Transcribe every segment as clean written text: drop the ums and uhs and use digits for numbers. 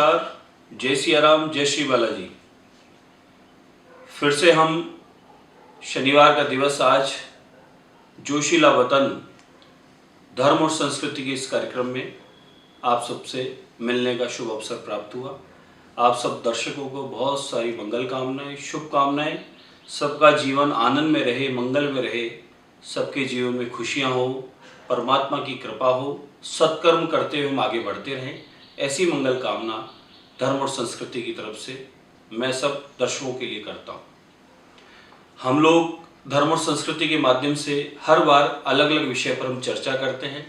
नमस्कार, जय सिया राम, जय श्री बालाजी। फिर से हम शनिवार का दिवस आज जोशीला वतन धर्म और संस्कृति के इस कार्यक्रम में आप सबसे मिलने का शुभ अवसर प्राप्त हुआ। आप सब दर्शकों को बहुत सारी मंगल कामनाएं, शुभकामनाएं। सबका जीवन आनंद में रहे, मंगल में रहे, सबके जीवन में खुशियां हो, परमात्मा की कृपा हो, सत्कर्म करते हुए हम आगे बढ़ते रहें, ऐसी मंगल कामना धर्म और संस्कृति की तरफ से मैं सब दर्शकों के लिए करता हूँ। हम लोग धर्म और संस्कृति के माध्यम से हर बार अलग अलग विषय पर हम चर्चा करते हैं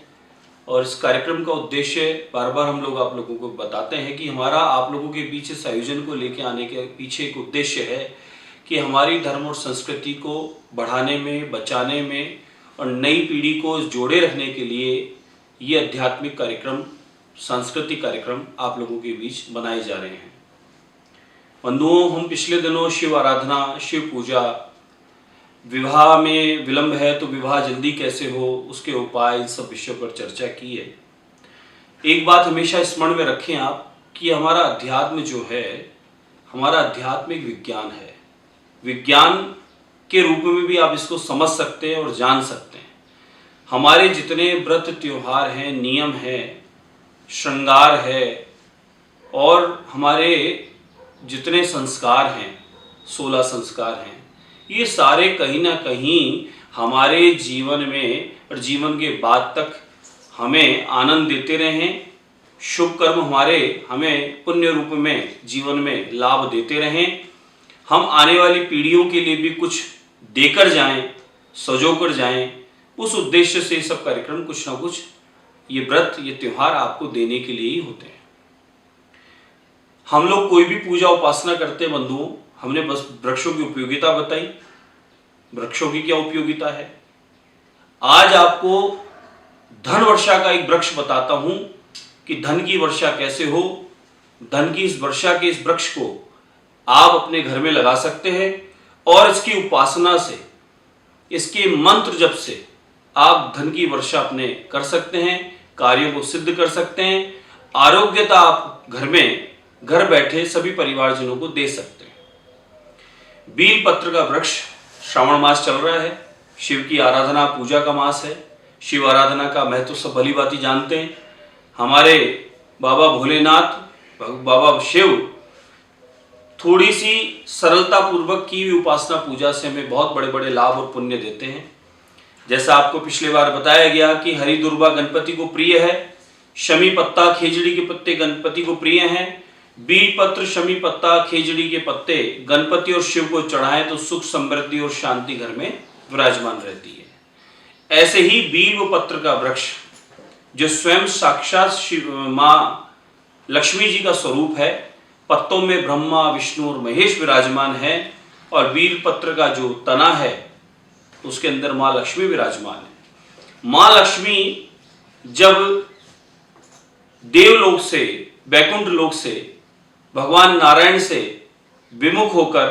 और इस कार्यक्रम का उद्देश्य बार बार हम लोग आप लोगों को बताते हैं कि हमारा आप लोगों के बीच इस आयोजन को लेकर आने के पीछे एक उद्देश्य है कि हमारी धर्म और संस्कृति को बढ़ाने में, बचाने में और नई पीढ़ी को जोड़े रखने के लिए ये आध्यात्मिक कार्यक्रम, सांस्कृतिक कार्यक्रम आप लोगों के बीच बनाए जा रहे हैं। बंधुओं, हम पिछले दिनों शिव आराधना, शिव पूजा, विवाह में विलंब है तो विवाह जल्दी कैसे हो, उसके उपाय, इन सब विषयों पर चर्चा की है। एक बात हमेशा स्मरण में रखें आप कि हमारा अध्यात्म जो है, हमारा आध्यात्मिक विज्ञान है। विज्ञान के रूप में भी आप इसको समझ सकते हैं और जान सकते हैं। हमारे जितने व्रत त्योहार हैं, नियम हैं, श्रृंगार है और हमारे जितने संस्कार हैं, 16 संस्कार हैं, ये सारे कहीं ना कहीं हमारे जीवन में और जीवन के बाद तक हमें आनंद देते रहें, शुभ कर्म हमारे हमें पुण्य रूप में जीवन में लाभ देते रहें, हम आने वाली पीढ़ियों के लिए भी कुछ देकर जाएं, सजोकर जाएं। उस उद्देश्य से सब कार्यक्रम कुछ ना कुछ, ये व्रत, ये त्योहार आपको देने के लिए ही होते हैं। हम लोग कोई भी पूजा उपासना करते हैं बंधुओं, हमने बस वृक्षों की उपयोगिता बताई। वृक्षों की क्या उपयोगिता है? आज आपको धन वर्षा का एक वृक्ष बताता हूं कि धन की वर्षा कैसे हो। धन की इस वर्षा के इस वृक्ष को आप अपने घर में लगा सकते हैं और इसकी उपासना से, इसके मंत्र जप से आप धन की वर्षा अपने कर सकते हैं, कार्यों को सिद्ध कर सकते हैं, आरोग्यता आप घर में घर बैठे सभी परिवारजनों को दे सकते हैं। बील पत्र का वृक्ष, श्रावण मास चल रहा है, शिव की आराधना पूजा का मास है। शिव आराधना का महत्व सब भली भांति जानते हैं। हमारे बाबा भोलेनाथ, बाबा शिव थोड़ी सी सरलता पूर्वक की हुई उपासना पूजा से हमें बहुत बड़े बड़े लाभ और पुण्य देते हैं। जैसा आपको पिछले बार बताया गया कि हरी दुर्वा गणपति को प्रिय है, शमी पत्ता, खेजड़ी के पत्ते गणपति को प्रिय हैं। बील पत्र, शमी पत्ता, खेजड़ी के पत्ते गणपति और शिव को चढ़ाएं तो सुख, समृद्धि और शांति घर में विराजमान रहती है। ऐसे ही बील पत्र का वृक्ष जो स्वयं साक्षात माँ लक्ष्मी जी का स्वरूप है, पत्तों में ब्रह्मा, विष्णु और महेश विराजमान है और बील पत्र का जो तना है उसके अंदर माँ लक्ष्मी विराजमान है। माँ लक्ष्मी जब देवलोक से, वैकुंठ लोक से, भगवान नारायण से विमुख होकर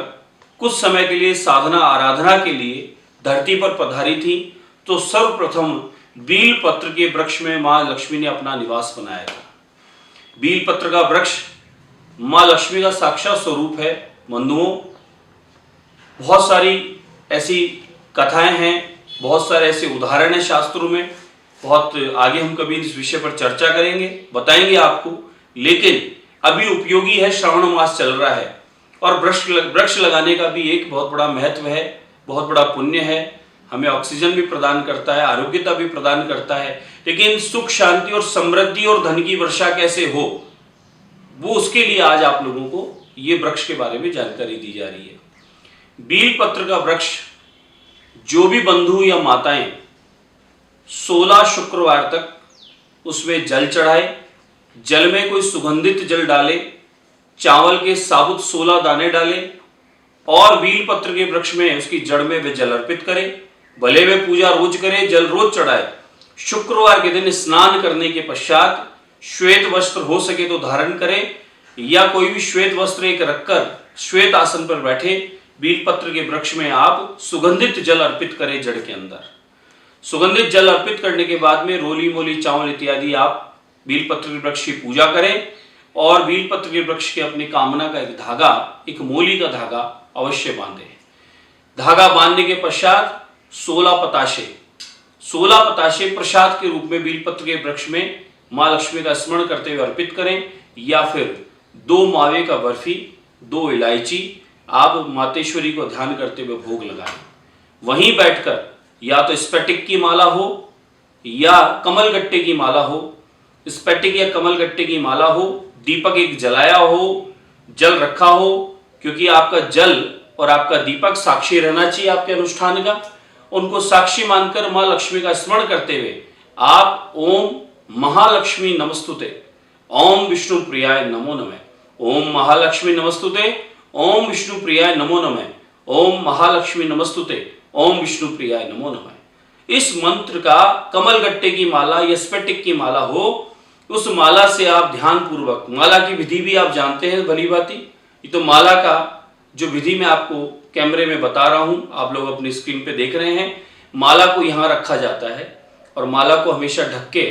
कुछ समय के लिए साधना आराधना के लिए धरती पर पधारी थी तो सर्वप्रथम बील पत्र के वृक्ष में माँ लक्ष्मी ने अपना निवास बनाया था। बील पत्र का वृक्ष माँ लक्ष्मी का साक्षात स्वरूप है। बंधुओं, बहुत सारी ऐसी कथाएं हैं, बहुत सारे ऐसे उदाहरण हैं शास्त्रों में। बहुत आगे हम कभी इस विषय पर चर्चा करेंगे, बताएंगे आपको। लेकिन अभी उपयोगी है, श्रावण मास चल रहा है और वृक्ष लगाने का भी एक बहुत बड़ा महत्व है, बहुत बड़ा पुण्य है। हमें ऑक्सीजन भी प्रदान करता है, आरोग्यता भी प्रदान करता है। लेकिन सुख, शांति और समृद्धि और धन की वर्षा कैसे हो, वो उसके लिए आज आप लोगों को ये वृक्ष के बारे में जानकारी दी जा रही है। बील पत्र का वृक्ष जो भी बंधु या माताएं 16 शुक्रवार तक उसमें जल चढ़ाए, जल में कोई सुगंधित जल डाले, चावल के साबुत 16 दाने डाले और बील पत्र के वृक्ष में उसकी जड़ में वे जल अर्पित करे। भले वे पूजा रोज करे, जल रोज चढ़ाए। शुक्रवार के दिन स्नान करने के पश्चात श्वेत वस्त्र हो सके तो धारण करें या कोई भी श्वेत वस्त्र एक रखकर श्वेत आसन पर बैठे बील पत्र के वृक्ष में आप सुगंधित जल अर्पित करें। जड़ के अंदर सुगंधित जल अर्पित करने के बाद में रोली मोली चावल इत्यादि आप बील पत्र के वृक्ष की पूजा करें और बीलपत्र के वृक्ष के अपनी कामना का एक धागा, एक मोली का धागा अवश्य बांधे। धागा बांधने के पश्चात 16 पताशे प्रसाद के रूप में बीलपत्र के वृक्ष में माँ लक्ष्मी का स्मरण करते हुए अर्पित करें, या फिर 2 मावे का बर्फी, 2 इलायची आप मातेश्वरी को ध्यान करते हुए भोग लगाएं। वहीं बैठकर या तो स्फटिक की माला हो या कमलगट्टे की माला हो, स्फटिक या कमलगट्टे की माला हो, दीपक एक जलाया हो, जल रखा हो, क्योंकि आपका जल और आपका दीपक साक्षी रहना चाहिए आपके अनुष्ठान का। उनको साक्षी मानकर मां लक्ष्मी का स्मरण करते हुए आप ओम महालक्ष्मी नमस्तुते, ओम विष्णु प्रियाय नमो नमः, ओम महालक्ष्मी नमस्तुते, ओम विष्णु प्रियाय नमो नमः, ओम महालक्ष्मी नमस्तुते, ओम विष्णु प्रियाय नमो नमः। इस मंत्र का कमलगट्टे की माला या स्फटिक की माला हो, उस माला से आप ध्यान पूर्वक, माला की विधि भी आप जानते हैं भली भांति, ये तो माला का जो विधि मैं आपको कैमरे में बता रहा हूं, आप लोग अपनी स्क्रीन पे देख रहे हैं। माला को यहां रखा जाता है और माला को हमेशा ढक्के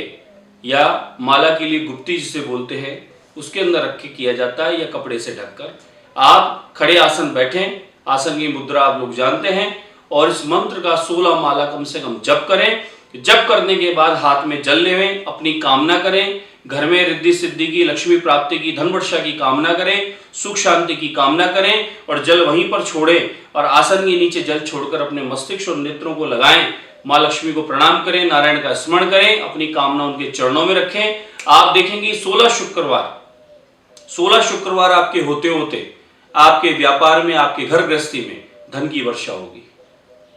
या माला के लिए गुप्ती जिसे बोलते हैं उसके अंदर रख के किया जाता है, या कपड़े से ढककर। आप खड़े आसन बैठें, आसन की मुद्रा आप लोग जानते हैं, और इस मंत्र का 16 माला कम से कम जप करें। जप करने के बाद हाथ में जल लें, अपनी कामना करें, घर में रिद्धि सिद्धि की, लक्ष्मी प्राप्ति की, धन वर्षा की कामना करें, सुख शांति की कामना करें, और जल वहीं पर छोड़ें और आसन के नीचे जल छोड़कर अपने मस्तिष्क और नेत्रों को लगाएं। माँ लक्ष्मी को प्रणाम करें, नारायण का स्मरण करें, अपनी कामना उनके चरणों में रखें। आप देखेंगे 16 शुक्रवार आपके होते होते आपके व्यापार में, आपके घर गृहस्थी में धन की वर्षा होगी।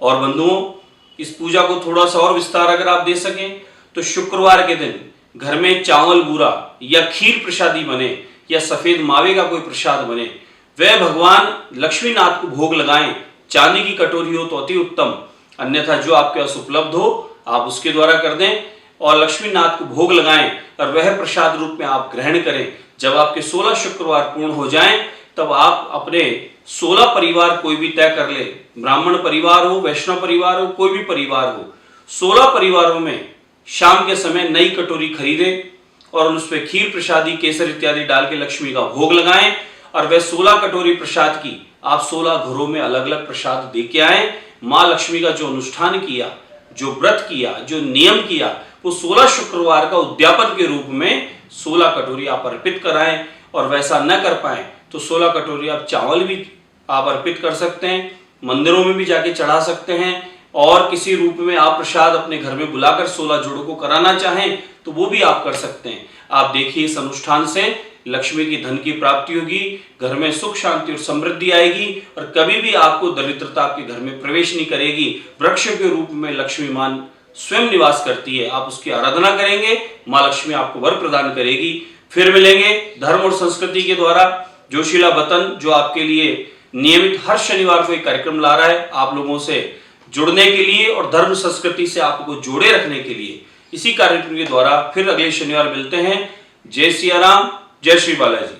और बंधुओं, इस पूजा को थोड़ा सा और विस्तार अगर आप दे सकें तो शुक्रवार के दिन घर में चावल बूरा या खीर प्रसादी बने या सफेद मावे का कोई प्रसाद बने, वह भगवान लक्ष्मीनाथ को भोग लगाएं। चांदी की कटोरी हो तो अति उत्तम, अन्यथा जो आपके पास उपलब्ध हो आप उसके द्वारा कर दें और लक्ष्मीनाथ को भोग लगाएं और वह प्रसाद रूप में आप ग्रहण करें। जब आपके 16 शुक्रवार पूर्ण हो जाएं तब आप अपने 16 परिवार कोई भी तय कर ले, ब्राह्मण परिवार हो, वैष्णव परिवार हो, कोई भी परिवार हो, 16 परिवारों में शाम के समय नई कटोरी खरीदे और उस पर खीर प्रसादी केसर इत्यादि डाल के लक्ष्मी का भोग लगाएं, और वह 16 कटोरी प्रसाद की आप 16 घरों में अलग अलग प्रसाद दे के आए। माँ लक्ष्मी का जो अनुष्ठान किया, जो व्रत किया, जो नियम किया, वो 16 शुक्रवार का उद्यापन के रूप में 16 कटोरी आप अर्पित कराएं। और वैसा न कर पाए तो 16 कटोरी आप चावल भी आप अर्पित कर सकते हैं, मंदिरों में भी जाके चढ़ा सकते हैं, और किसी रूप में आप प्रसाद अपने घर में बुलाकर 16 जोड़ों को कराना चाहें तो वो भी आप कर सकते हैं। आप देखिए, इस अनुष्ठान से लक्ष्मी की धन की प्राप्ति होगी, घर में सुख शांति और समृद्धि आएगी, और कभी भी आपको दरिद्रता आपके घर में प्रवेश नहीं करेगी। वृक्ष के रूप में लक्ष्मी मान स्वयं निवास करती है, आप उसकी आराधना करेंगे, माँ लक्ष्मी आपको वर प्रदान करेगी। फिर मिलेंगे धर्म और संस्कृति के द्वारा जोशीला वतन, जो आपके लिए नियमित हर शनिवार को एक कार्यक्रम ला रहा है आप लोगों से जुड़ने के लिए और धर्म संस्कृति से आपको जोड़े रखने के लिए। इसी कार्यक्रम के द्वारा फिर अगले शनिवार मिलते हैं। जय सिया राम, जय श्री बालाजी।